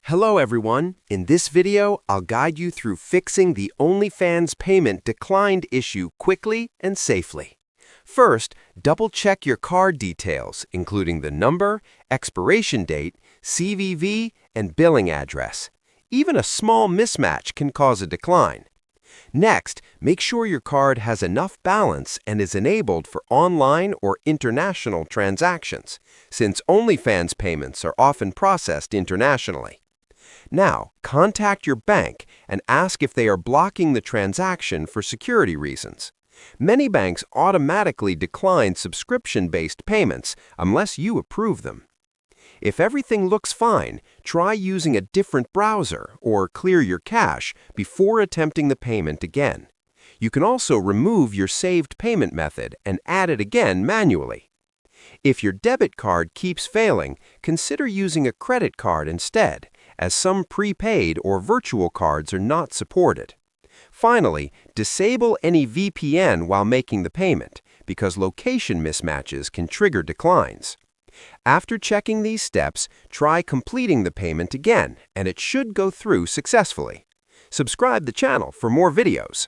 Hello everyone. In this video, I'll guide you through fixing the OnlyFans payment declined issue quickly and safely. First, double-check your card details, including the number, expiration date, CVV, and billing address. Even a small mismatch can cause a decline. Next, make sure your card has enough balance and is enabled for online or international transactions, since OnlyFans payments are often processed internationally. Now, contact your bank and ask if they are blocking the transaction for security reasons. Many banks automatically decline subscription-based payments unless you approve them. If everything looks fine, try using a different browser or clear your cache before attempting the payment again. You can also remove your saved payment method and add it again manually. If your debit card keeps failing, consider using a credit card instead, as some prepaid or virtual cards are not supported. Finally, disable any VPN while making the payment, because location mismatches can trigger declines. After checking these steps, try completing the payment again, and it should go through successfully. Subscribe the channel for more videos.